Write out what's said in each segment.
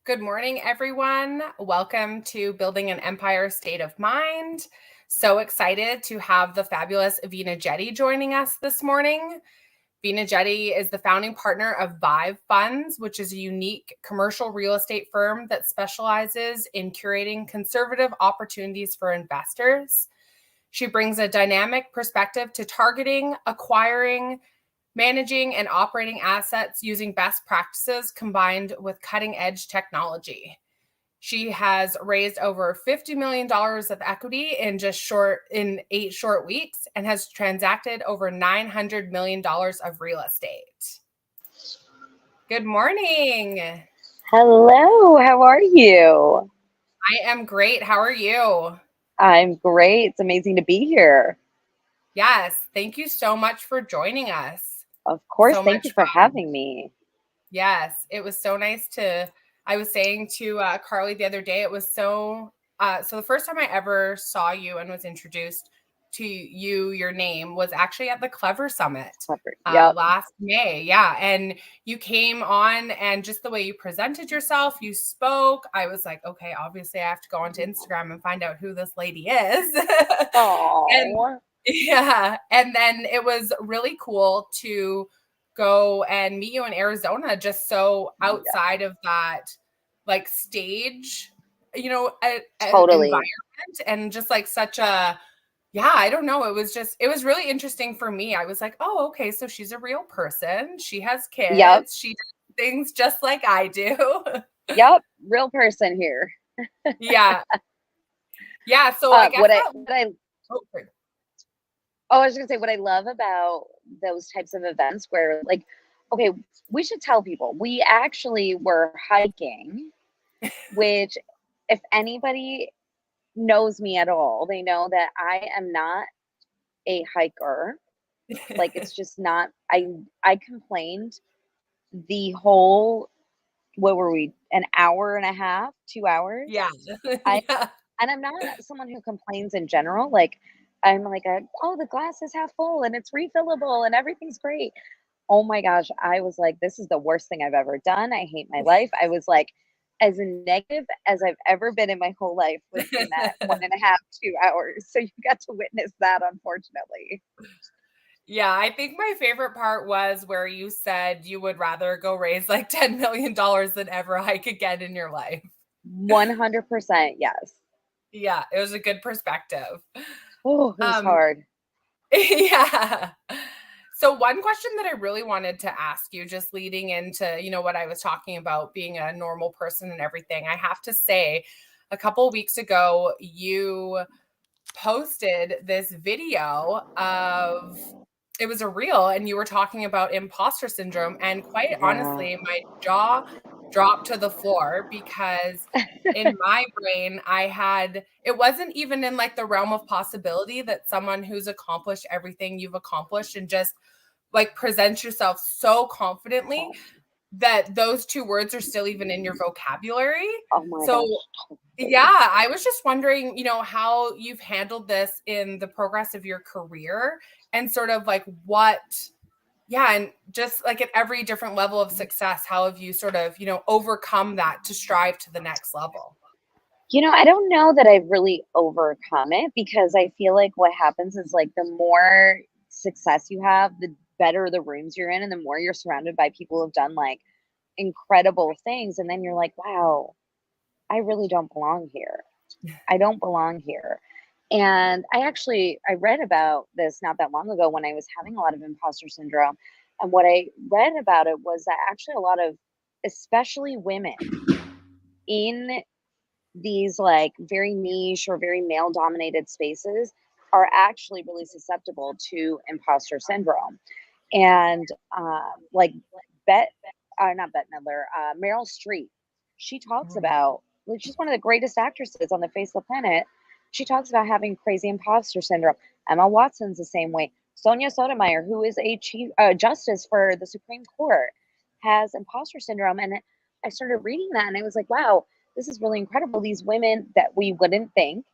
Good morning, everyone. Welcome to Building an Empire State of Mind. So excited to have the fabulous Veena Jetti joining us this morning. Veena Jetti is the founding partner of Vive Funds, which is a unique commercial real estate firm that specializes in curating conservative opportunities for investors. She brings a dynamic perspective to targeting, acquiring, managing and operating assets using best practices combined with cutting edge technology. She has raised over $50 million of equity in 8 short weeks and has transacted over $900 million of real estate. Good morning. Hello, how are you? I am great. How are you? I'm great. It's amazing to be here. Yes, thank you so much for joining us. Of course, So thank you much for fun. having me. Yes, it was so nice I was saying to Carly the other day, it was so the first time I ever saw you and was introduced to you, your name was actually at the Clever Summit Clever. Yep. last May. Yeah. And you came on and just the way you presented yourself, you spoke. I was like, okay, obviously I have to go onto Instagram and find out who this lady is. And Oh, yeah. And then it was really cool to go and meet you in Arizona, just so yeah, outside of that like stage, totally. environment, and just like such a, yeah, I don't know. It was really interesting for me. I was like, oh, okay. So she's a real person. She has Yep. kids. She does things just like I do. Yep. Real person here. Yeah. Yeah. So I guess What I that, what I oh, sorry. oh, I was gonna say what I love about those types of events where okay, we should tell people we actually were hiking, which if anybody knows me at all, they know that I am not a hiker. Like it's just not I complained the whole what were we, an hour and a half, 2 hours? Yeah. I Yeah. and I'm not someone who complains in general. Like I'm like oh, the glass is half full and it's refillable and everything's great. Oh my gosh, I was like, this is the worst thing I've ever done. I hate my life. I was like as negative as I've ever been in my whole life was in that 1.5, 2 hours. So you got to witness that, unfortunately. Yeah, I think my favorite part was where you said you would rather go raise like $10 million than ever hike again in your life. 100% yes. Yeah, it was a good perspective. Oh, it was Um, hard. yeah. So one question that I really wanted to ask you, just leading into, what I was talking about being a normal person and everything, I have to say, a couple of weeks ago, you posted this video of it was a reel and you were talking about imposter syndrome, and quite Yeah. honestly my jaw dropped to the floor because in my brain it wasn't even in like the realm of possibility that someone who's accomplished everything you've accomplished and just like presents yourself so confidently that those two words are still even in your vocabulary. Oh my So gosh. yeah, I was just wondering, how you've handled this in the progress of your career and sort of like yeah, and just like at every different level of success, how have you sort of, overcome that to strive to the next level? I don't know that I've really overcome it because I feel like what happens is like the more success you have, the better the rooms you're in, and the more you're surrounded by people who've done like incredible things. And then you're like, wow, I really don't belong here. I don't belong here. And I read about this not that long ago when I was having a lot of imposter syndrome. And what I read about it was that actually a lot of, especially women in these like very niche or very male dominated spaces, are actually really susceptible to imposter syndrome. And like Bet, not Bette Midler, Meryl Streep, she talks Mhm. about, like, she's one of the greatest actresses on the face of the planet. She talks about having crazy imposter syndrome. Emma Watson's the same way. Sonia Sotomayor, who is a chief justice for the Supreme Court, has imposter syndrome. And I started reading that and I was like, wow, this is really incredible. These women that we wouldn't think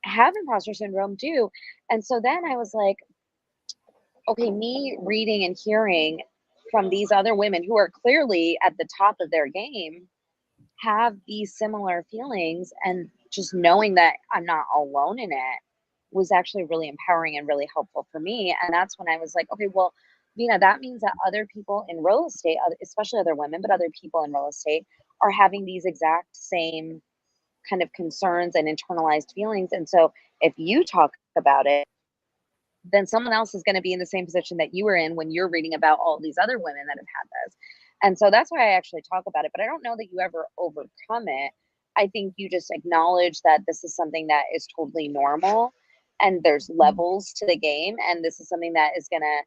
have imposter syndrome too. And so then I was like, okay, me reading and hearing from these other women who are clearly at the top of their game, have these similar feelings, and just knowing that I'm not alone in it was actually really empowering and really helpful for me. And that's when I was like, okay, well, Veena, that means that other people in real estate, especially other women, but other people in real estate are having these exact same kind of concerns and internalized feelings. And so if you talk about it, then someone else is going to be in the same position that you were in when you're reading about all these other women that have had this. And so that's why I actually talk about it. But I don't know that you ever overcome it. I think you just acknowledge that this is something that is totally normal, and there's levels to the game. And this is something that is going to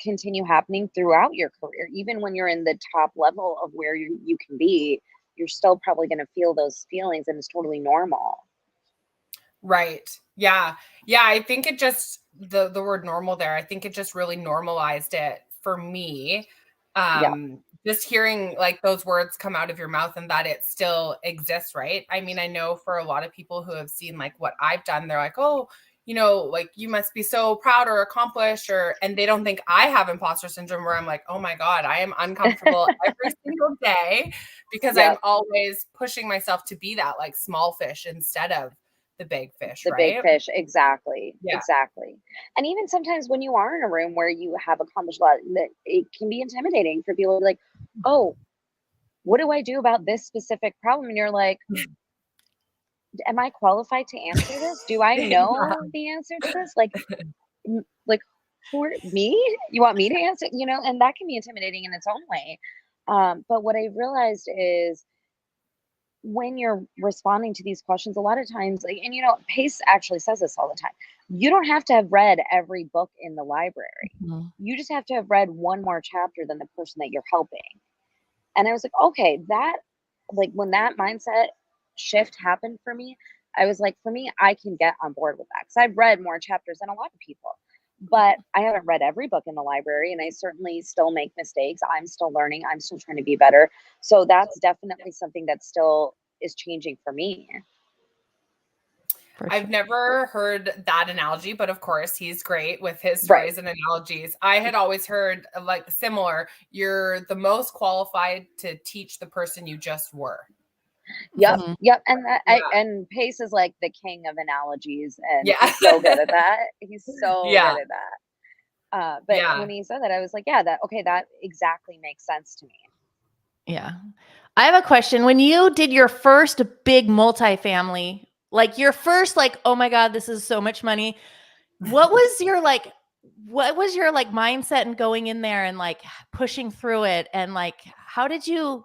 continue happening throughout your career. Even when you're in the top level of where you can be, you're still probably going to feel those feelings, and it's totally normal. Right. Yeah. Yeah. I think it just, the word normal there, I think it just really normalized it for me. Yeah. Just hearing like those words come out of your mouth and that it still exists, right? I mean, I know for a lot of people who have seen like what I've done, they're like, oh, you know, like you must be so proud or accomplished, and they don't think I have imposter syndrome, where I'm like, oh my God, I am uncomfortable every single day because I'm Yep. always pushing myself to be that like small fish instead of the big fish, The big right? fish, exactly, Yeah. exactly. And even sometimes when you are in a room where you have accomplished a lot, that it can be intimidating for people to be like, oh, what do I do about this specific problem? And you're like, am I qualified to answer this? Do I know the answer to this? Like, like who are me? You want me to answer? You know, and that can be intimidating in its own way. But what I realized is, when you're responding to these questions, a lot of times, like, and you know, Pace actually says this all the time. You don't have to have read every book in the library. Mhm. You just have to have read one more chapter than the person that you're helping. And I was like, okay, that, like, when that mindset shift happened for me, I was like, for me, I can get on board with that because I've read more chapters than a lot of people. But I haven't read every book in the library, and I certainly still make mistakes. I'm still learning. I'm still trying to be better. So that's definitely something that still is changing for me. For I've sure. never heard that analogy, but of course he's great with his Right. stories and analogies. I had always heard like similar, you're the most qualified to teach the person you just were. Yep. Mhm. Yep. And that, Yeah. and Pace is like the king of analogies, and Yeah. he's so good at that. He's so Yeah. good at that. But Yeah. when he said that, I was like, yeah, that, okay, that exactly makes sense to me. Yeah. I have a question. When you did your first big multifamily, like your first, like, oh my God, this is so much money. What was your like mindset and going in there and like pushing through it? And like, how did you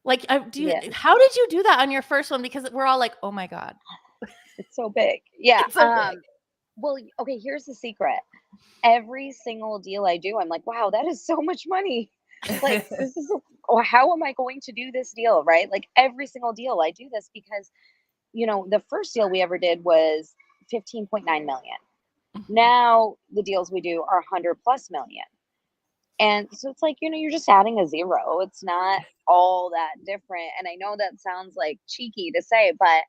Yeah. how did you do that on your first one? Because we're all like, oh my God, It's so big. Yeah. it's so big. Well, okay, here's the secret. Every single deal I do, I'm like, wow, that is so much money. Like, this is, oh, how am I going to do this deal? Right? Like, every single deal I do this because, you know, the first deal we ever did was 15.9 million. Now the deals we do are 100 plus million. And so it's like, you know, you're just adding a zero. It's not all that different. And I know that sounds like cheeky to say, but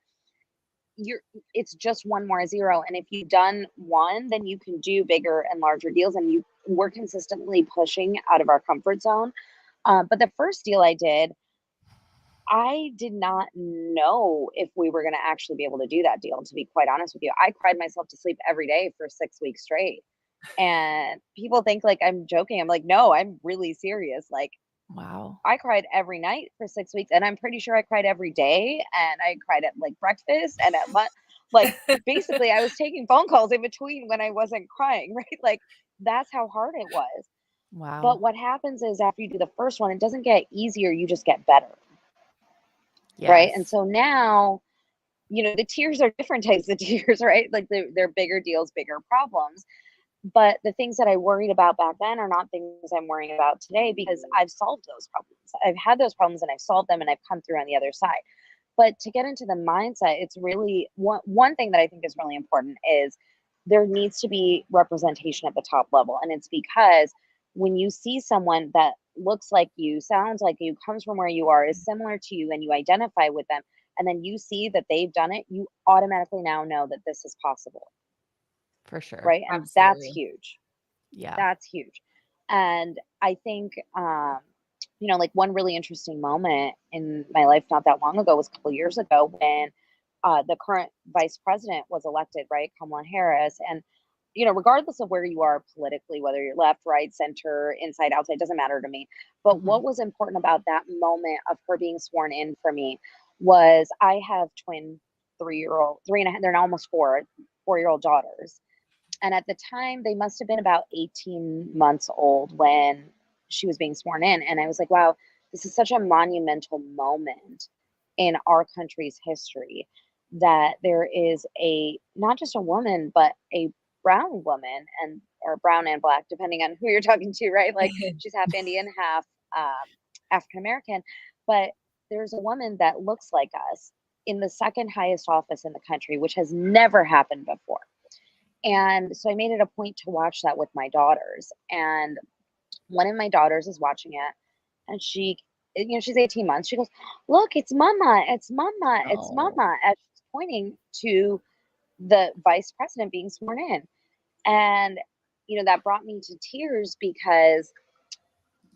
you're it's just one more zero. And if you've done one, then you can do bigger and larger deals, and we're consistently pushing out of our comfort zone. But the first deal I did, I did not know if we were going to actually be able to do that deal, to be quite honest with you. I cried myself to sleep every day for 6 weeks straight. And people think like I'm joking. I'm like, no, I'm really serious. Like, Wow. I cried every night for 6 weeks, and I'm pretty sure I cried every day, and I cried at like breakfast and at lunch. Like, basically, I was taking phone calls in between when I wasn't crying, right? Like, that's how hard it was. But Wow. what happens is, after you do the first one, it doesn't get easier, you just get better, right? And Yes. so now, you know, the tiers are different types of tiers, right? Like, they're bigger deals, bigger problems. But the things that I worried about back then are not things I'm worrying about today, because I've solved those problems. I've had those problems and I've solved them, and I've come through on the other side. But to get into the mindset, it's really one thing that I think is really important is there needs to be representation at the top level. And it's because when you see someone that looks like you, sounds like you, comes from where you are, is similar to you, and you identify with them, and then you see that they've done it, you automatically now know that this is possible, For sure. right? And that's Absolutely. huge. Yeah. That's huge. And I think like one really interesting moment in my life not that long ago was a couple years ago when the current vice president was elected, right? Kamala Harris. And, regardless of where you are politically, whether you're left, right, center, inside, outside, doesn't matter to me. But what was important about that moment of her being sworn in for me was I have twin 3-year-old, 3.5, they're now almost 4-year-old daughters. And at the time, they must have been about 18 months old when she was being sworn in. And I was like, wow, this is such a monumental moment in our country's history that there is not just a woman, but a brown woman, or brown and black, depending on who you're talking to, right? Like she's half Indian, half African American. But there's a woman that looks like us in the second highest office in the country, which has never happened before. And so I made it a point to watch that with my daughters. And one of my daughters is watching it, and she's 18 months. She goes, "Look, it's mama, it's mama, it's mama," as she's pointing to the vice president being sworn in. And, that brought me to tears because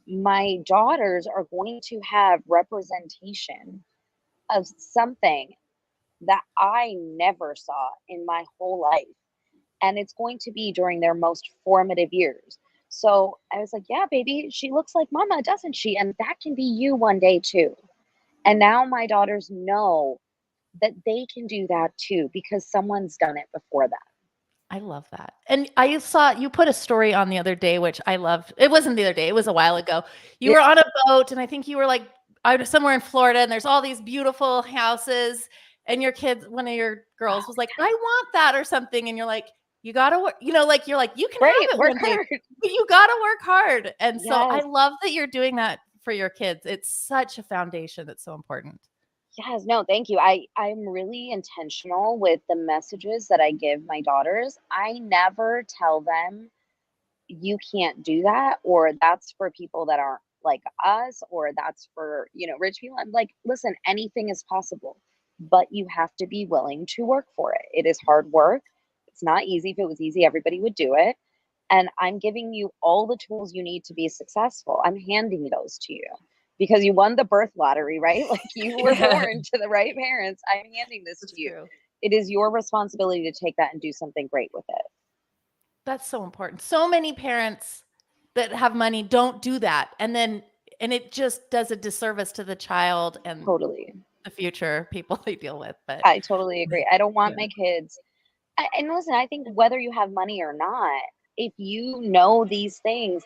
my daughters are going to have representation of something that I never saw in my whole life. And it's going to be during their most formative years. So I was like, yeah, baby, she looks like mama, doesn't she? And that can be you one day too. And now my daughters know that they can do that too because someone's done it before them. I love that. And I saw you put a story on the other day, which I loved. It wasn't the other day. It was a while ago. You were on a boat, and I think you were like out somewhere in Florida, and there's all these beautiful houses, and your kids, one of your girls was like, I want that or something. And you're like, you got to work, like, you're like, you can have it one day, but you got to work hard. And so I love that you're doing that for your kids. It's such a foundation that's so important. Yes, no, thank you. I'm really intentional with the messages that I give my daughters. I never tell them you can't do that, or that's for people that aren't like us, or that's for, rich people. I'm like, listen, anything is possible, but you have to be willing to work for it. It is hard work. It's not easy. If it was easy, everybody would do it. And I'm giving you all the tools you need to be successful. I'm handing those to you because you won the birth lottery, right? Like you were born to the right parents. I'm handing this to you. True. It is your responsibility to take that and do something great with it. That's so important. So many parents that have money don't do that. And it just does a disservice to the child and totally the future people they deal with. But I totally agree. I don't want my kids. And listen, I think whether you have money or not, if you know these things,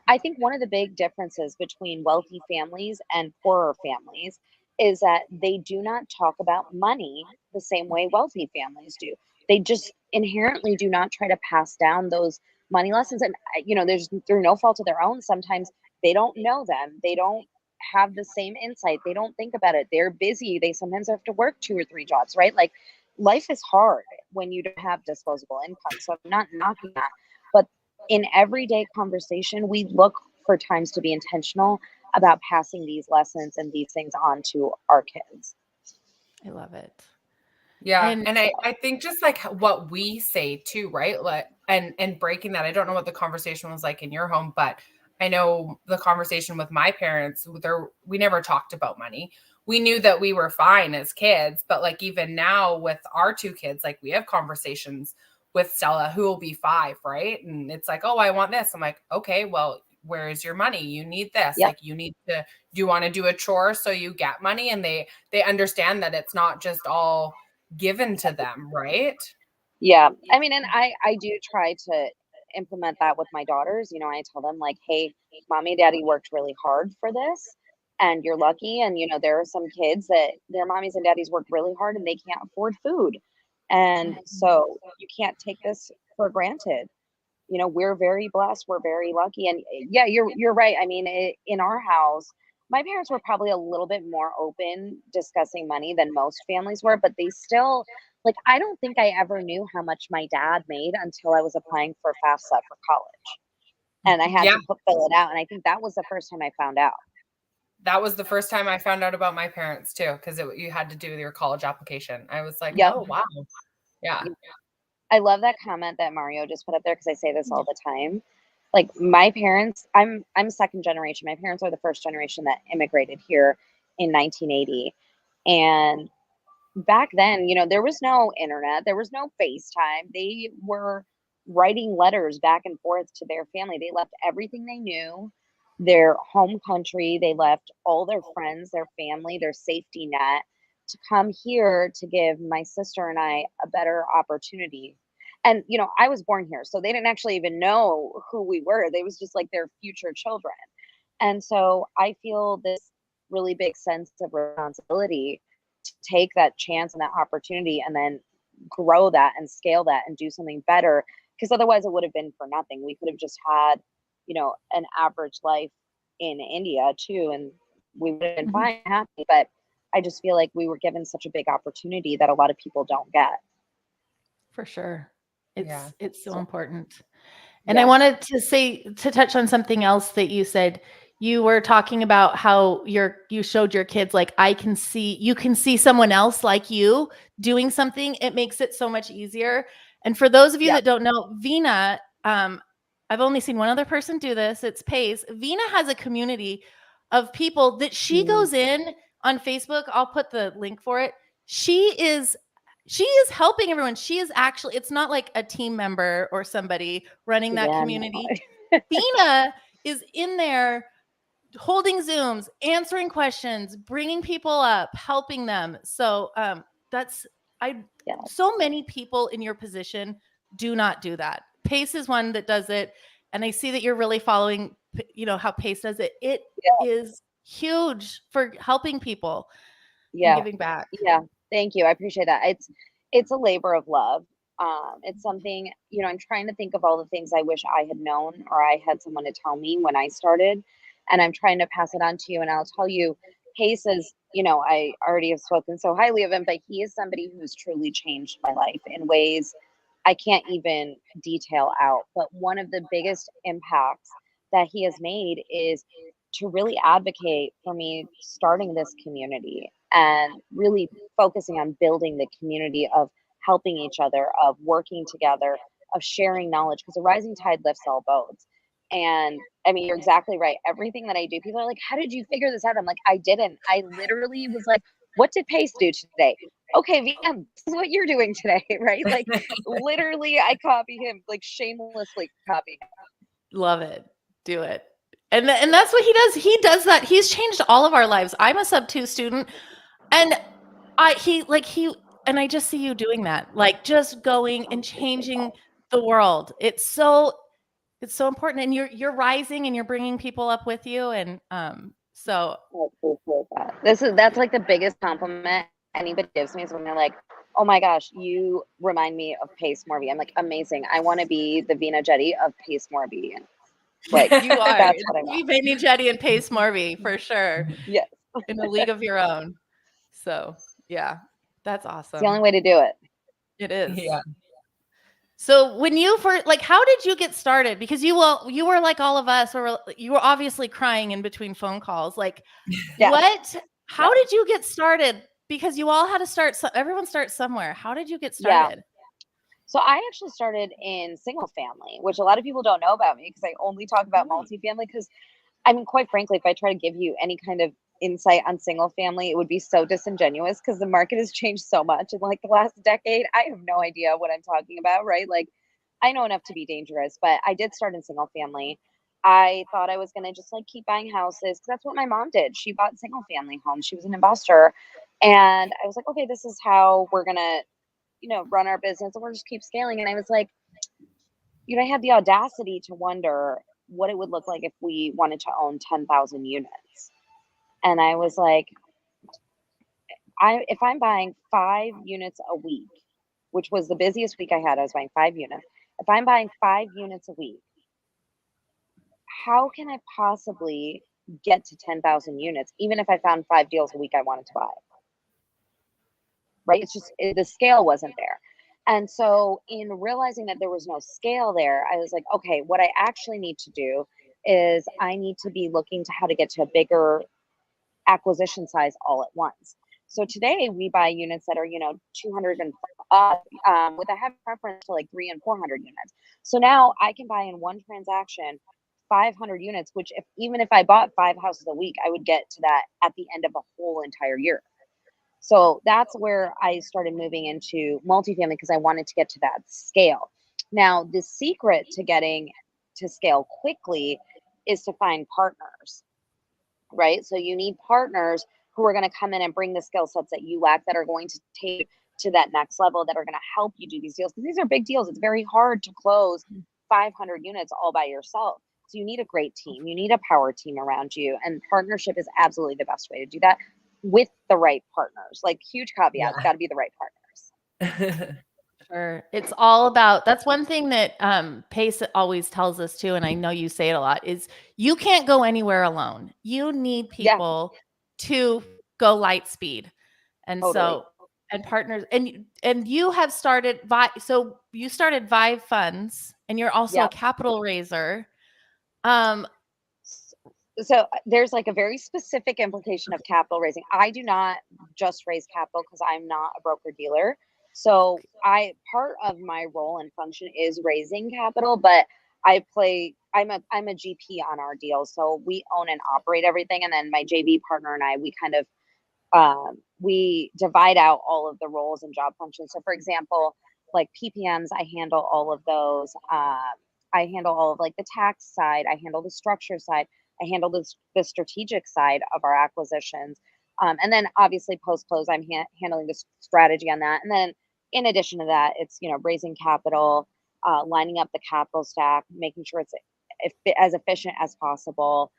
I think one of the big differences between wealthy families and poorer families is that they do not talk about money the same way wealthy families do. They just inherently do not try to pass down those money lessons. And, there's through no fault of their own. Sometimes they don't know them. They don't have the same insight. They don't think about it. They're busy. They sometimes have to work 2 or 3 jobs, right? Like life is hard when you don't have disposable income. So I'm not knocking that. But in everyday conversation, we look for times to be intentional about passing these lessons and these things on to our kids. I love it. Yeah. And I think just like what we say too, right? Like, and breaking that, I don't know what the conversation was like in your home, but I know the conversation with my parents, we never talked about money. We knew that we were fine as kids, but like even now with our 2 kids, like we have conversations with Stella, who will be 5, right? And it's like, oh, I want this. I'm like, okay, well, where is your money? You need this. Yep. Like you need to, do you want to do a chore so you get money? And they understand that it's not just all given to them, right? Yeah. I mean, and I do try to implement that with my daughters. I tell them like, hey, mommy and daddy worked really hard for this and you're lucky. And, there are some kids that their mommies and daddies worked really hard and they can't afford food. And so you can't take this for granted. We're very blessed. We're very lucky. And yeah, you're right. I mean, in our house, my parents were probably a little bit more open discussing money than most families were, but they still, like, I don't think I ever knew how much my dad made until I was applying for FAFSA for college. And I had to fill it out. And I think that was the first time I found out. That was the first time I found out about my parents too, because you had to do your college application. I was like, oh, wow. Yeah. I love that comment that Mario just put up there because I say this all the time. like my parents, I'm second generation. My parents are the first generation that immigrated here in 1980. And back then, there was no internet, there was no FaceTime. They were writing letters back and forth to their family. They left everything they knew, their home country, they left all their friends, their family, their safety net to come here to give my sister and I a better opportunity. And I was born here, so they didn't actually even know who we were. They was just like their future children. And so I feel this really big sense of responsibility to take that chance and that opportunity and then grow that and scale that and do something better. Because otherwise it would have been for nothing. We could have just had, an average life in India too, and we would have been Mhm. fine, happy. But I just feel like we were given such a big opportunity that a lot of people don't get. For sure. Yeah. It's so So, important. And I yeah. wanted to touch on something else that you said. You were talking about how you showed your kids, like, you can see someone else like you doing something. It makes it so much easier. And for those of you Yeah. that don't know, Veena, I've only seen one other person do this. It's Pace. Veena has a community of people that she goes in on Facebook. I'll put the link for it. She is helping everyone. She is actually, it's not like a team member or somebody running that Yeah. community. Veena is in there holding Zooms, answering questions, bringing people up, helping them. So Yeah. so many people in your position do not do that. Pace is one that does it. And I see that you're really following, how Pace does it. It Yeah. is huge for helping people and Yeah. giving back. Yeah. Thank you. I appreciate that. It's a labor of love. It's something, I'm trying to think of all the things I wish I had known or I had someone to tell me when I started. And I'm trying to pass it on to you. And I'll tell you, Pace is, I already have spoken so highly of him, but he is somebody who's truly changed my life in ways I can't even detail out. But one of the biggest impacts that he has made is to really advocate for me starting this community and really focusing on building the community of helping each other, of working together, of sharing knowledge, because a rising tide lifts all boats. And I mean, you're exactly right. Everything that I do, people are like, how did you figure this out? I'm like, I didn't. I literally was like, what did Pace do today? Okay, VM, this is what you're doing today, right? Like, literally, I copy him, like, shamelessly copy him. Love it. Do it. And that's what he does. He does that. He's changed all of our lives. I'm a sub 2 student, and I just see you doing that. Like, just going and changing the world. It's so important, and you're rising and you're bringing people up with you, and so I appreciate that. That's like the biggest compliment anybody gives me is when they're like, "Oh my gosh, you remind me of Pace Morby." I'm like, "Amazing! I want to be the Veena Jetti of Pace Morby." And like, you are. that's what I We want. Veena Jetti and Pace Morby for sure, Yes, in a league of your own. So yeah, that's it's the only awesome. way to do it. It is. Yeah. So when you first, like, how did you get started? Because you were like all of us, or you were obviously crying in between phone calls. Like, Yes. how did you get started? Because you all had to start, everyone starts somewhere. How did you get Yeah. started? So I actually started in single family, which a lot of people don't know about me because I only talk about multifamily. Because I mean, quite frankly, if I try to give you any kind of insight on single family, it would be so disingenuous because the market has changed so much in like the last decade. I have no idea what I'm talking about, right? Like, I know enough to be dangerous, but I did start in single family. I thought I was going to just like keep buying houses because that's what my mom did. She bought single family homes, she was an investor. And I was like, okay, this is how we're going to, run our business and we'll just keep scaling. And I was like, I had the audacity to wonder what it would look like if we wanted to own 10,000 units. And I was like, if I'm buying 5 units a week, which was the busiest week I had, I was buying 5 units. If I'm buying 5 units a week, how can I possibly get to 10,000 units, even if I found 5 deals a week I wanted to buy? Right? It's just the scale wasn't there. And so, in realizing that there was no scale there, I was like, okay, what I actually need to do is I need to be looking to how to get to a bigger acquisition size all at once. So today we buy units that are, 200 and up, with a heavy preference to like 300 and 400 units. So now I can buy in one transaction 500 units, which even if I bought 5 houses a week, I would get to that at the end of a whole entire year. So that's where I started moving into multifamily because I wanted to get to that scale. Now, the secret to getting to scale quickly is to find partners, right? So you need partners who are going to come in and bring the skill sets that you lack, that are going to take to that next level, that are going to help you do these deals, because these are big deals. It's very hard to close 500 units all by yourself. So you need a great team. You need a power team around you, and partnership is absolutely the best way to do that, with the right partners. Like, huge caveat, it's got to be the right partners. Sure. It's all about, that's one thing that Pace always tells us too, and I know you say it a lot, is you can't go anywhere alone. You need people to go light speed. And Totally. and partners, and you have started so you started Vive Funds, and you're also a capital raiser. So there's like a very specific implication of capital raising. I do not just raise capital because I'm not a broker dealer. So part of my role and function is raising capital, but I'm a GP on our deals. So we own and operate everything. And then my JV partner and I, we kind of, we divide out all of the roles and job functions. So for example, like PPMs, I handle all of those. I handle all of like the tax side. I handle the structure side. I handle the strategic side of our acquisitions. And then obviously post-close, I'm handling the strategy on that. And then in addition to that, it's, raising capital, lining up the capital stack, making sure it's as efficient as possible,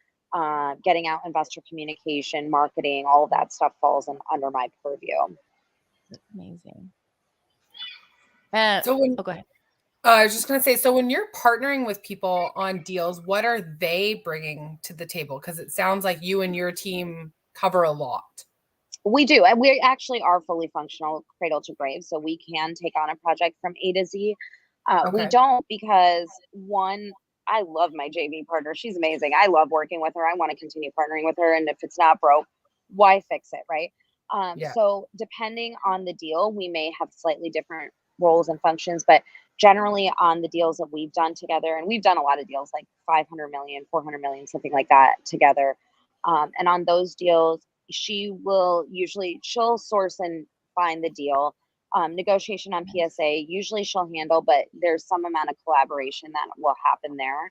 getting out investor communication, marketing, all of that stuff falls under my purview. That's amazing. Go ahead. I was just going to say, so when you're partnering with people on deals, what are they bringing to the table? Because it sounds like you and your team cover a lot. We do. And we actually are fully functional cradle to grave. So we can take on a project from A to Z. We don't, because one, I love my JV partner. She's amazing. I love working with her. I want to continue partnering with her. And if it's not broke, why fix it, right? So depending on the deal, we may have slightly different roles and functions, but generally on the deals that we've done together, and we've done a lot of deals like 500 million, 400 million, something like that together. And on those deals, she'll source and find the deal. Negotiation on PSA, usually she'll handle, but there's some amount of collaboration that will happen there.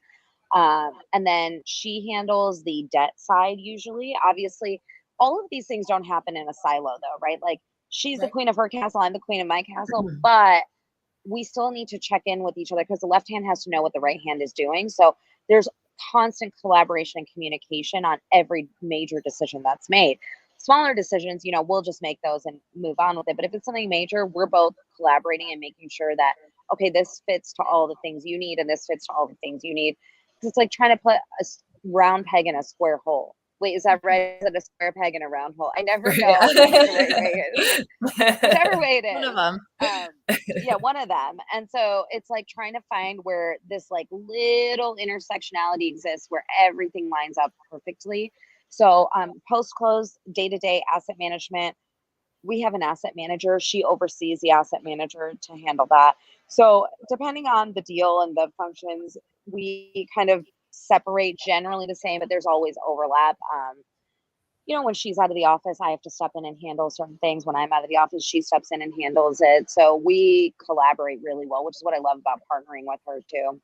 And then she handles the debt side usually. Obviously, all of these things don't happen in a silo though, right? Like, she's the queen of her castle, I'm the queen of my castle, but we still need to check in with each other because the left hand has to know what the right hand is doing. So there's constant collaboration and communication on every major decision that's made. Smaller decisions, we'll just make those and move on with it. But if it's something major, we're both collaborating and making sure that, okay, this fits to all the things you need and this fits to all the things you need. Because it's like trying to put a round peg in a square hole. Wait, is that right? Is it a square peg in a round hole? I never know what the right way is. Whichever way it is. One of them. One of them. And so it's like trying to find where this like little intersectionality exists where everything lines up perfectly. So post-close, day-to-day asset management, we have an asset manager. She oversees the asset manager to handle that. So depending on the deal and the functions, we kind of separate generally the same, but there's always overlap. When she's out of the office, I have to step in and handle certain things. When I'm out of the office, she steps in and handles it. So we collaborate really well, which is what I love about partnering with her too.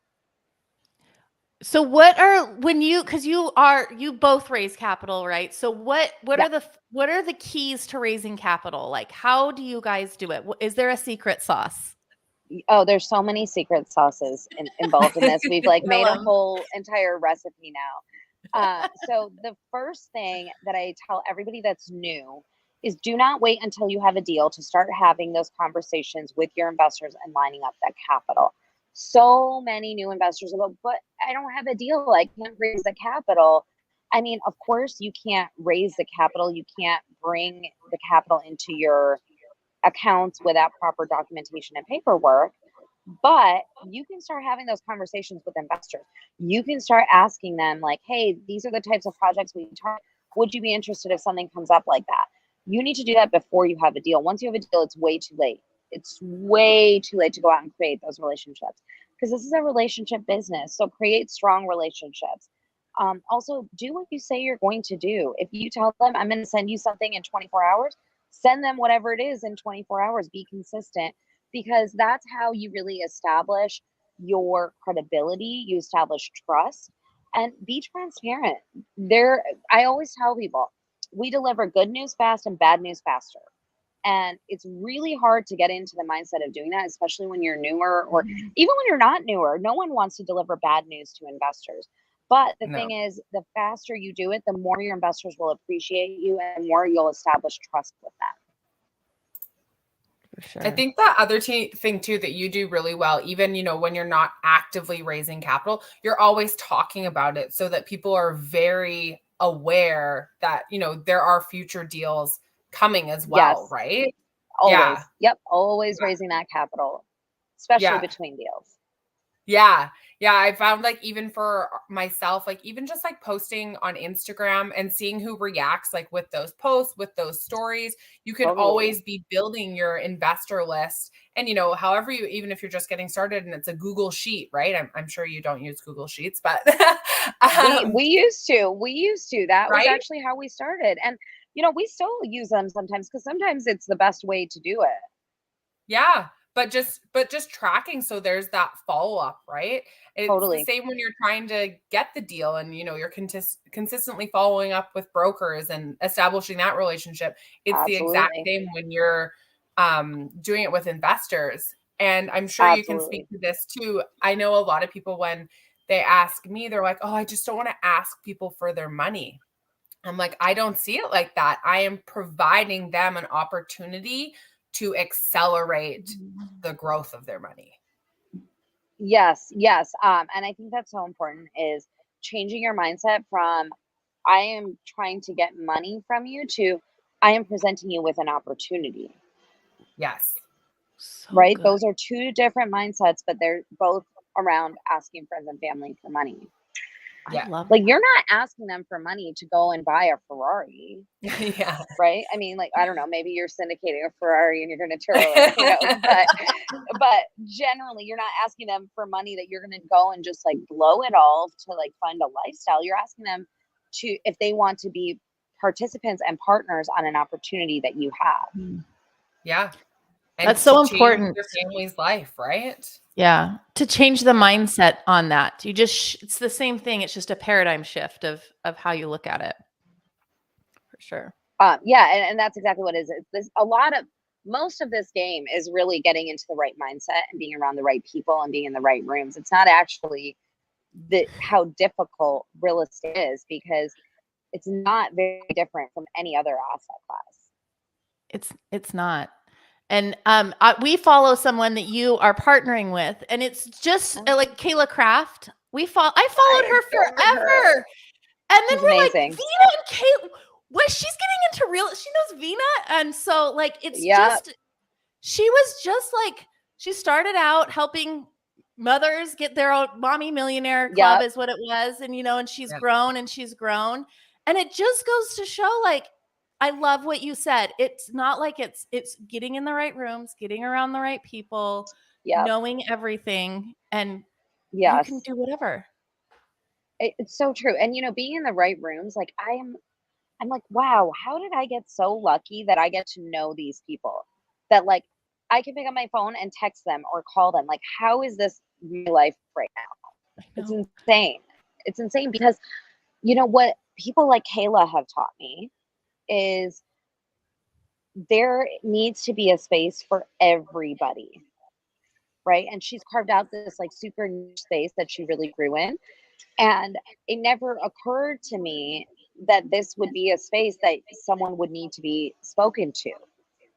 So because you both raise capital, right? So what are the keys to raising capital? Like, how do you guys do it? Is there a secret sauce? Oh, there's so many secret sauces involved in this. We've made a whole entire recipe now. So the first thing that I tell everybody that's new is do not wait until you have a deal to start having those conversations with your investors and lining up that capital. So many new investors go, but I don't have a deal. I can't raise the capital. I mean, of course you can't raise the capital. You can't bring the capital into your accounts without proper documentation and paperwork, but you can start having those conversations with investors. You can start asking them like, hey, these are the types of projects we target. Would you be interested if something comes up like that? You need to do that before you have a deal. Once you have a deal, it's way too late. It's way too late to go out and create those relationships, because this is a relationship business. So create strong relationships. Also, do what you say you're going to do. If you tell them, I'm going to send you something in 24 hours, send them whatever it is in 24 hours. Be consistent, because that's how you really establish your credibility. You establish trust, and be transparent. I always tell people, we deliver good news fast and bad news faster. And it's really hard to get into the mindset of doing that, especially when you're newer, or even when you're not newer. No one wants to deliver bad news to investors. But the thing is, the faster you do it, the more your investors will appreciate you and the more you'll establish trust with them. For sure. I think the other thing too that you do really well, even, when you're not actively raising capital, you're always talking about it so that people are very aware that, there are future deals coming as well, Yes. right? Always. Yeah. Yep. Always raising that capital, especially between deals. Yeah. Yeah. I found, like, even for myself, like, even just like posting on Instagram and seeing who reacts, like, with those posts, with those stories, you can always be building your investor list. And, however even if you're just getting started and it's a Google sheet, right? I'm sure you don't use Google Sheets, but we used to. That was right? actually how we started. And, we still use them sometimes, because sometimes it's the best way to do it. Yeah. But just tracking, so there's that follow-up, right? It's the same when you're trying to get the deal and, you're consistently following up with brokers and establishing that relationship. It's the exact same when you're doing it with investors. And I'm sure you can speak to this too. I know a lot of people, when they ask me, they're like, oh, I just don't want to ask people for their money. I'm like, I don't see it like that. I am providing them an opportunity to accelerate the growth of their money. Yes. And I think that's so important, is changing your mindset from, I am trying to get money from you, to, I am presenting you with an opportunity. Yes. So right. good. Those are two different mindsets, but they're both around asking friends and family for money. I love like, you're not asking them for money to go and buy a Ferrari. Yeah. Right. I mean, like, I don't know, maybe you're syndicating a Ferrari and you're going to Turo it, who knows? But generally, you're not asking them for money that you're going to go and just like blow it all to like fund a lifestyle. You're asking them to, if they want to be participants and partners on an opportunity that you have. Yeah. And that's so important. Your family's life, right? Yeah. To change the mindset on that. It's the same thing. It's just a paradigm shift of how you look at it. For sure. Yeah. And that's exactly what it is. Most of this game is really getting into the right mindset and being around the right people and being in the right rooms. It's not actually how difficult real estate is, because it's not very different from any other asset class. It's not. And we follow someone that you are partnering with, and it's just like Kayla Kraft. I followed her forever. And then we're amazing. Like, Veena and Kayla, she's getting into she knows Veena. And so like, she was just like, she started out helping mothers get their own mommy millionaire club is what it was. And, and she's grown and she's grown. And it just goes to show, like, I love what you said. It's not like it's getting in the right rooms, getting around the right people, knowing everything, and you can do whatever. It's so true. And, being in the right rooms, like, I'm like, wow, how did I get so lucky that I get to know these people, that like I can pick up my phone and text them or call them? Like, how is this my life right now? It's insane. It's insane, because what people like Kayla have taught me is there needs to be a space for everybody. Right. And she's carved out this like super niche space that she really grew in. And it never occurred to me that this would be a space that someone would need to be spoken to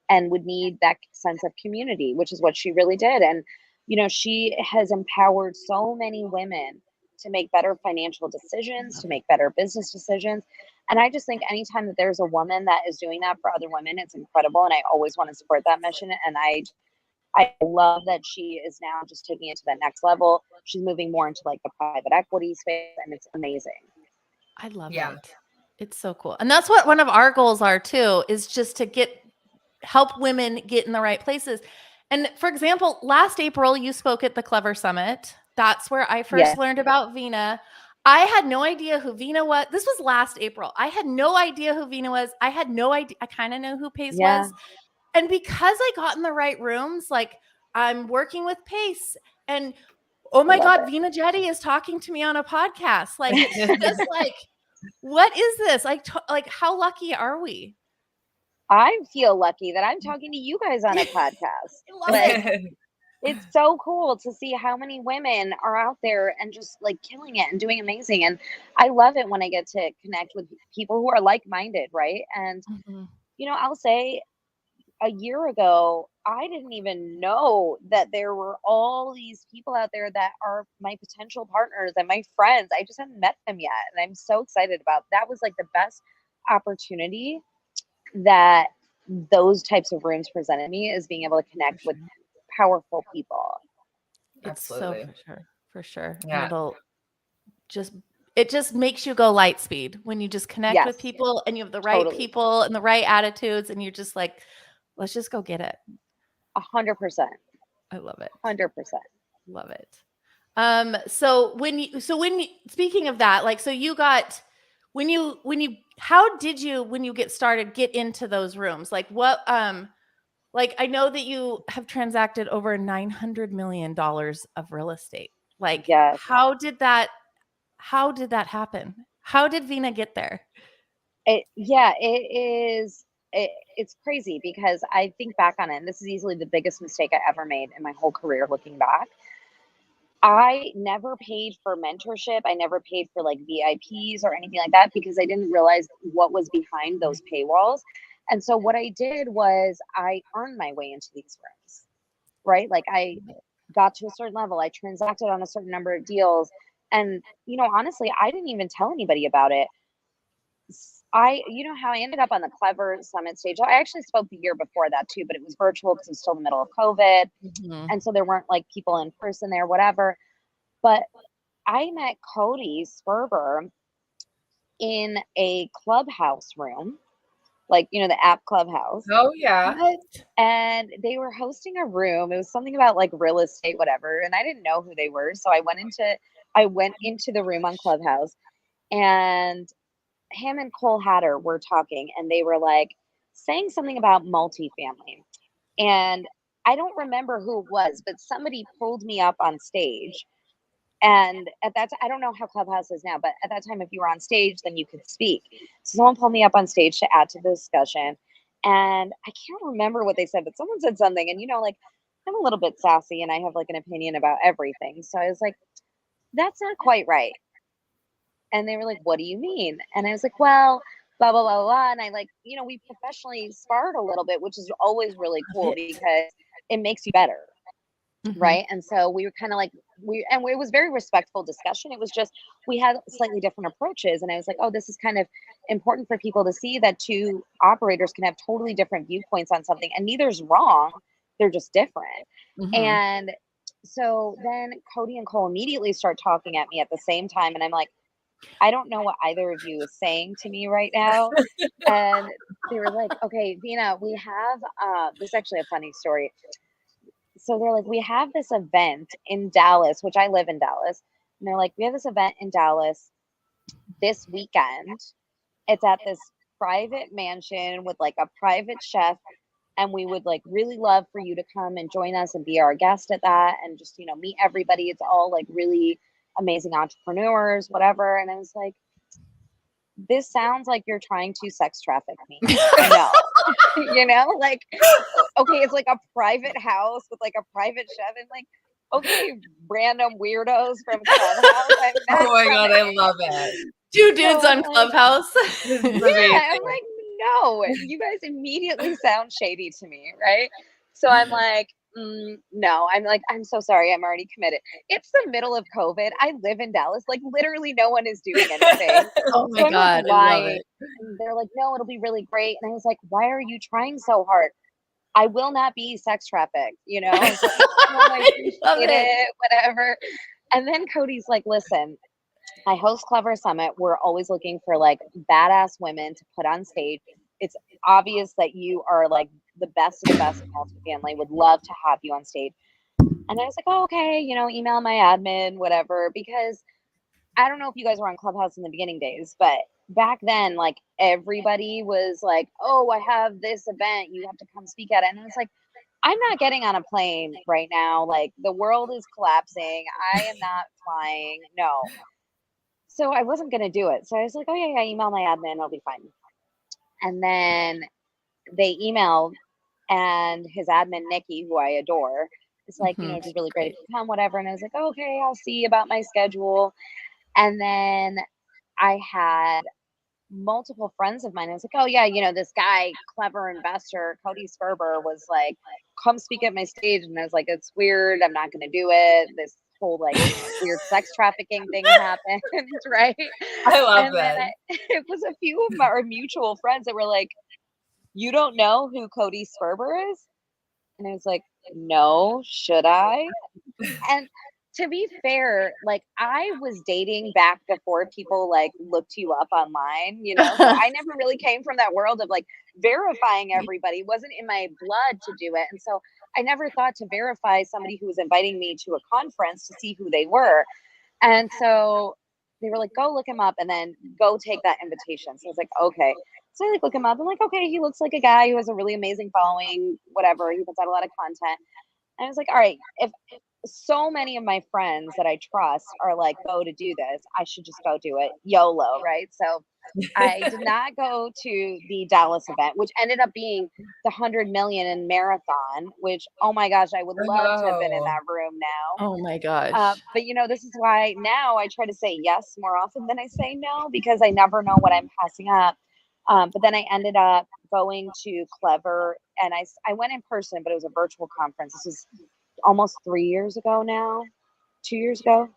and would need that sense of community, which is what she really did. And, she has empowered so many women to make better financial decisions, to make better business decisions. And I just think anytime that there's a woman that is doing that for other women, it's incredible. And I always want to support that mission. And I love that she is now just taking it to that next level. She's moving more into like the private equity space, and it's amazing. I love it. It's so cool. And that's what one of our goals are too, is just to help women get in the right places. And for example, last April, you spoke at the Clever Summit. That's where I first learned about Veena. I had no idea who Veena was. This was last April. I had no idea who Veena was. I had no idea. I kind of know who Pace was. And because I got in the right rooms, like I'm working with Pace and oh my God, Veena Jetti is talking to me on a podcast. Like it's just like, what is this? Like how lucky are we? I feel lucky that I'm talking to you guys on a podcast. Like, it's so cool to see how many women are out there and just like killing it and doing amazing. And I love it when I get to connect with people who are like-minded, right? And, you know, I'll say a year ago, I didn't even know that there were all these people out there that are my potential partners and my friends. I just hadn't met them yet. And I'm so excited about that. Was like the best opportunity that those types of rooms presented me, is being able to connect with powerful people. Absolutely. It's so for sure. Yeah. And it just makes you go light speed when you just connect with people and you have the right people and the right attitudes and you're just like, let's just go get it. 100%. I love it. 100%. Love it. So when you speaking of that, like, so you got, how did you, when you get started, get into those rooms? Like what, like, I know that you have transacted over $900 million of real estate. Like, how did that happen? How did Veena get there? It's crazy because I think back on it, and this is easily the biggest mistake I ever made in my whole career looking back. I never paid for mentorship. I never paid for like VIPs or anything like that because I didn't realize what was behind those paywalls. And so what I did was I earned my way into these rooms, right? Like I got to a certain level. I transacted on a certain number of deals. And, you know, honestly, I didn't even tell anybody about it. You know how I ended up on the Clever Summit stage. I actually spoke the year before that too, but it was virtual because it was still in the middle of COVID. And so there weren't like people in person there, whatever. But I met Cody Sperber in a Clubhouse room, like, you know, the app Clubhouse. Oh yeah. And they were hosting a room. It was something about like real estate, whatever. And I didn't know who they were. So I went into the room on Clubhouse, and him and Cole Hatter were talking, and they were like saying something about multifamily. And I don't remember who it was, but somebody pulled me up on stage. And at that time, I don't know how Clubhouse is now, but at that time, if you were on stage, then you could speak. So someone pulled me up on stage to add to the discussion. And I can't remember what they said, but someone said something. And, you know, like, I'm a little bit sassy and I have like an opinion about everything. So I was like, that's not quite right. And they were like, what do you mean? And I was like, well, blah, blah, blah, blah. And I like, you know, we professionally sparred a little bit, which is always really cool because it makes you better. Right. And so we were kind of like, it was very respectful discussion. It was just, we had slightly different approaches. And I was like, oh, this is kind of important for people to see that two operators can have totally different viewpoints on something, and neither's wrong. They're just different. And so then Cody and Cole immediately start talking at me at the same time. And I'm like, I don't know what either of you is saying to me right now. And they were like, okay, Veena, we have, this is actually a funny story. So they're like, we have this event in Dallas, which I live in Dallas. And they're like, we have this event in Dallas this weekend. It's at this private mansion with like a private chef. And we would like really love for you to come and join us and be our guest at that. And just, you know, meet everybody. It's all like really amazing entrepreneurs, whatever. And I was like, this sounds like you're trying to sex traffic me. No, you know, like, okay, it's like a private house with like a private chef, and like, okay, random weirdos from Clubhouse. Oh my God, I love it. Two dudes on Clubhouse. Yeah, I'm like, no, you guys immediately sound shady to me, right? So I'm like, no, I'm like, I'm so sorry, I'm already committed. It's the middle of COVID. I live in Dallas. Like literally no one is doing anything. Oh my God, like, I love it. And they're like, no, it'll be really great. And I was like, why are you trying so hard? I will not be sex trafficked, you know? I was like, oh, I appreciate it, whatever. And then Cody's like, listen, I host Clever Summit. We're always looking for like badass women to put on stage. It's obvious that you are like the best of the best in multifamily. Would love to have you on stage. And I was like, oh, okay, email my admin, whatever, because I don't know if you guys were on Clubhouse in the beginning days, but back then, like everybody was like, oh, I have this event, you have to come speak at it. And it's like, I'm not getting on a plane right now. Like the world is collapsing. I am not flying. No. So I wasn't going to do it. So I was like, oh yeah, email my admin. I'll be fine. And then they emailed, and his admin, Nikki, who I adore, is like, it'd be really great if you come, whatever. And I was like, oh, okay, I'll see about my schedule. And then I had multiple friends of mine. I was like, oh yeah, this guy, clever investor, Cody Sperber, was like, come speak at my stage. And I was like, it's weird. I'm not going to do it. This whole like weird sex trafficking thing happened, right? I love and that. Then it was a few of our mutual friends that were like, you don't know who Cody Sperber is? And I was like, no, should I? And to be fair, like I was dating back before people like looked you up online, so I never really came from that world of like verifying everybody. It wasn't in my blood to do it. And so I never thought to verify somebody who was inviting me to a conference to see who they were. And so they were like, go look him up and then go take that invitation. So I was like, okay. So I like look him up. I'm like, okay, he looks like a guy who has a really amazing following, whatever. He puts out a lot of content. And I was like, all right, if so many of my friends that I trust are like, go to do this, I should just go do it. YOLO, right? So I did not go to the Dallas event, which ended up being the 100 million in marathon, which, oh my gosh, I would love to have been in that room now. Oh my gosh. But this is why now I try to say yes more often than I say no, because I never know what I'm passing up. But then I ended up going to Clever, and I went in person, but it was a virtual conference. This was almost 3 years ago now, 2 years ago.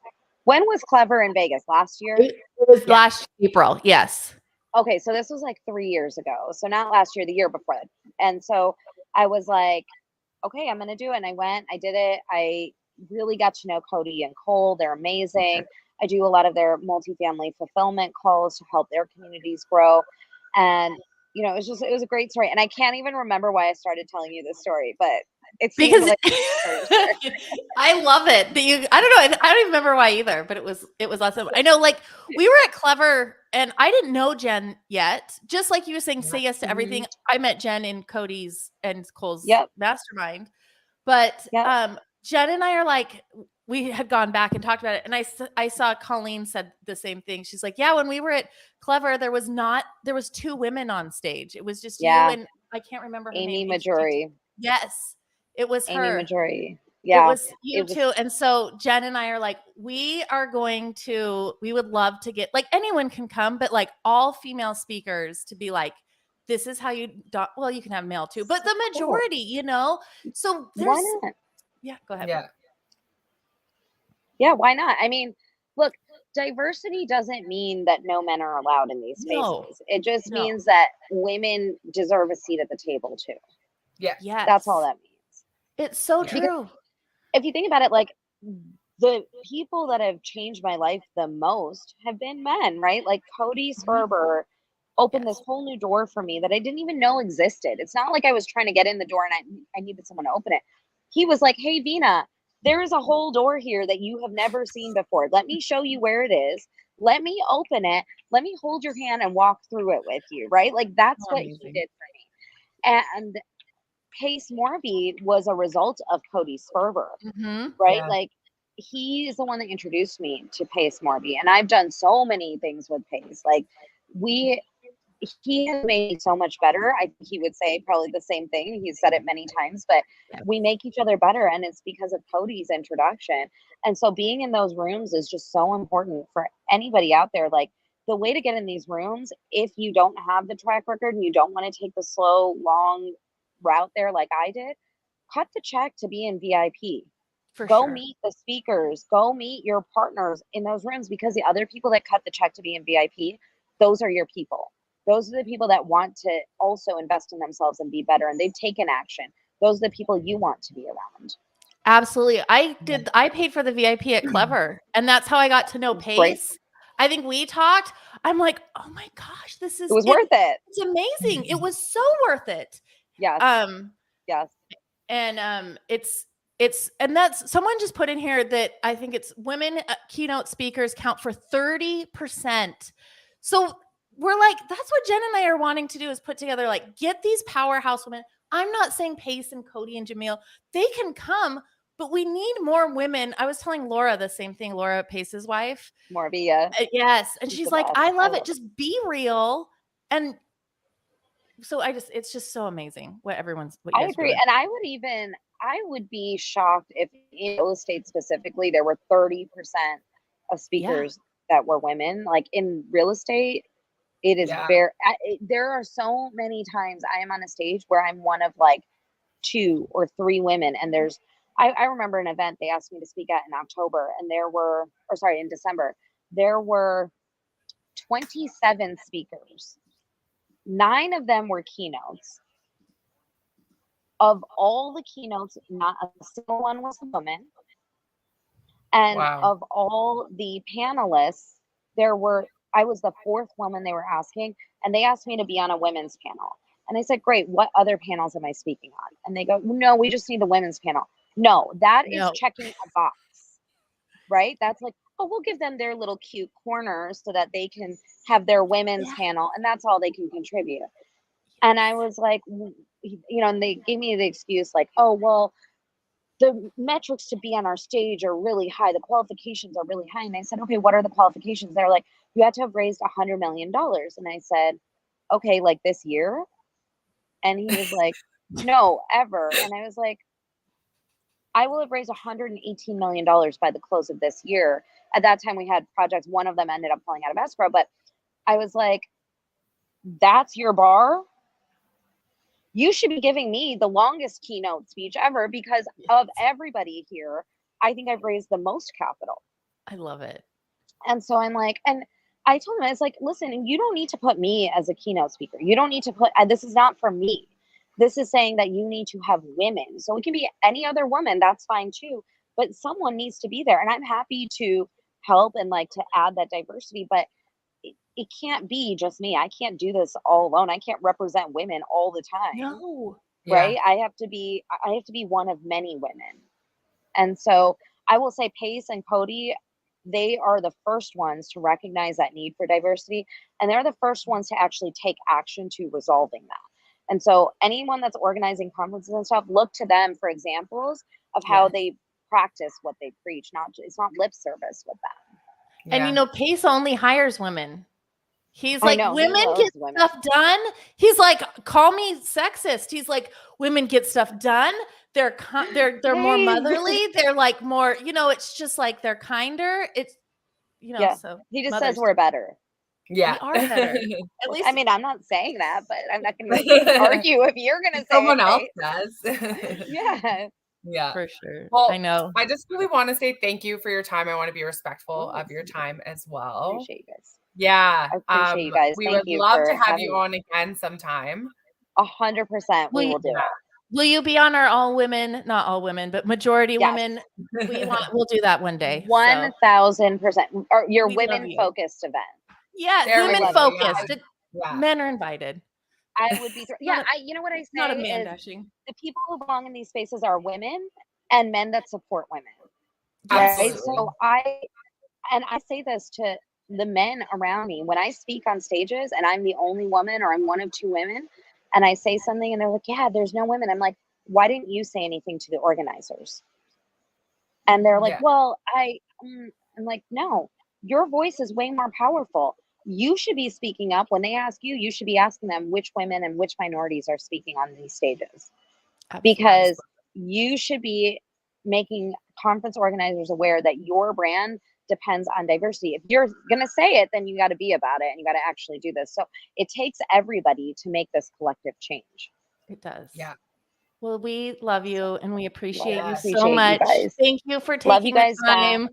When was Clever in Vegas? Last year? It was last April. Yes. Okay, so this was like 3 years ago. So not last year, the year before. And so I was like, okay, I'm going to do it. And I went, I did it. I really got to know Cody and Cole. They're amazing. I do a lot of their multifamily fulfillment calls to help their communities grow. And, it was a great story. And I can't even remember why I started telling you this story, but it's because like I love it. I don't know. I don't even remember why either, but it was awesome. I know, like we were at Clever and I didn't know Jen yet. Just like you were saying, say yes to everything. I met Jen in Cody's and Cole's mastermind. But Jen and I are like, we had gone back and talked about it. And I saw Colleen said the same thing. She's like, yeah, when we were at Clever, there was 2 women on stage. It was just you and I can't remember her Amy name. Majori. Yes, it was her. Amy Majori. Yeah. It was you too. And so Jen and I are like, we would love to get, like anyone can come, but like all female speakers to be like, this is how you can have male too, but the majority, so there's, why not? Yeah, go ahead. Yeah, why not? I mean, look, diversity doesn't mean that no men are allowed in these spaces. No. It just means that women deserve a seat at the table too. Yeah. Yes. That's all that means. It's so true. If you think about it, like the people that have changed my life the most have been men, right? Like Cody Sperber opened this whole new door for me that I didn't even know existed. It's not like I was trying to get in the door and I needed someone to open it. He was like, hey, Veena, there is a whole door here that you have never seen before. Let me show you where it is. Let me open it. Let me hold your hand and walk through it with you, right? Like that's what he did for me. And Pace Morby was a result of Cody Sperber, right? Yeah. Like he's the one that introduced me to Pace Morby. And I've done so many things with Pace. Like he has made me so much better. I think he would say probably the same thing. He's said it many times, but we make each other better. And it's because of Cody's introduction. And so being in those rooms is just so important for anybody out there. Like the way to get in these rooms, if you don't have the track record and you don't want to take the slow, long route there like I did, cut the check to be in VIP. Go meet the speakers, go meet your partners in those rooms, because the other people that cut the check to be in VIP, those are your people. Those are the people that want to also invest in themselves and be better, and they've taken action. Those are the people you want to be around. Absolutely. I paid for the VIP at Clever, and that's how I got to know Pace. I think we talked. I'm like, oh my gosh, this is It was worth it. It's amazing. It was so worth it. Yes. Yes. And and that's someone just put in here that I think it's women keynote speakers count for 30%. So we're like, that's what Jen and I are wanting to do, is put together, like, get these powerhouse women. I'm not saying Pace and Cody and Jamil, they can come, but we need more women. I was telling Laura the same thing, Laura, Pace's wife. Morbia. Yes. And she's like, I love it. Just be real. And so it's just so amazing what I agree. And I would be shocked if in real estate specifically, there were 30% of speakers that were women. Like in real estate, it is there are so many times I am on a stage where I'm one of like 2 or 3 women. And I remember an event they asked me to speak at in October, and in December, there were 27 speakers. 9 of them were keynotes. Of all the keynotes, not a single one was a woman. And of all the panelists, I was the 4th woman they were asking, and they asked me to be on a women's panel. And I said, great, what other panels am I speaking on? And they go, no, we just need the women's panel. No, that is checking a box, right? That's like, oh, we'll give them their little cute corner so that they can have their women's panel, and that's all they can contribute. And I was like, and they gave me the excuse like, oh, well, the metrics to be on our stage are really high. The qualifications are really high. And I said, okay, what are the qualifications? They're like, you have to have raised $100 million. And I said, okay, like this year? And he was like, no, ever. And I was like, I will have raised $118 million by the close of this year. At that time, we had projects. One of them ended up pulling out of escrow. But I was like, that's your bar? You should be giving me the longest keynote speech ever, because of everybody here, I think I've raised the most capital. I love it. And so I'm like, and I told him, I was like, listen, you don't need to put me as a keynote speaker. You don't need to this is not for me. This is saying that you need to have women. So it can be any other woman. That's fine too. But someone needs to be there. And I'm happy to help and like to add that diversity. But it can't be just me. I can't do this all alone. I can't represent women all the time. No. Right? I have to be one of many women. And so I will say Pace and Cody, they are the first ones to recognize that need for diversity. And they're the first ones to actually take action to resolving that. And so anyone that's organizing conferences and stuff, look to them for examples of how they practice what they preach. It's not lip service with them. And Pace only hires women. He's like, women get women. stuff done. He's like, call me sexist. He's like, women get stuff done. They're more motherly. They're like more, it's just like they're kinder. It's, so he just says we're better. Yeah. We are better. At least, I mean, I'm not saying that, but I'm not going to argue if you're going to say someone else does. Yeah, for sure. Well, I know. I just really want to say thank you for your time. I want to be respectful of your time as well. Appreciate you guys. Yeah. I appreciate you guys. We would love to have you on again sometime. 100%. We will do it. Will you be on our all women, not all women, but majority women? We'll do that one day. 1,000%. Or your women focused event. Yeah, women focused. Men are invited. I would be. You know what I say? Not a man dashing. The people who belong in these spaces are women and men that support women. Absolutely. Right? So I say this to the men around me when I speak on stages and I'm the only woman or I'm one of 2 women and I say something and they're like, yeah, there's no women. I'm like, why didn't you say anything to the organizers? And they're like, well, I'm like, no, your voice is way more powerful. You should be speaking up. When they ask you, you should be asking them which women and which minorities are speaking on these stages. Absolutely. Because you should be making conference organizers aware that your brand depends on diversity. If you're going to say it, then you got to be about it and you got to actually do this. So it takes everybody to make this collective change. It does. Yeah. Well, we love you and we appreciate you so much. Thank you for taking the time.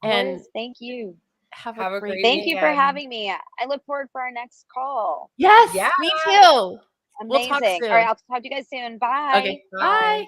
And thank you. Have a great Thank you for having me. I look forward for our next call. Yes, me too. Amazing. We'll talk soon. All right, I'll talk to you guys soon. Bye. Okay. Bye.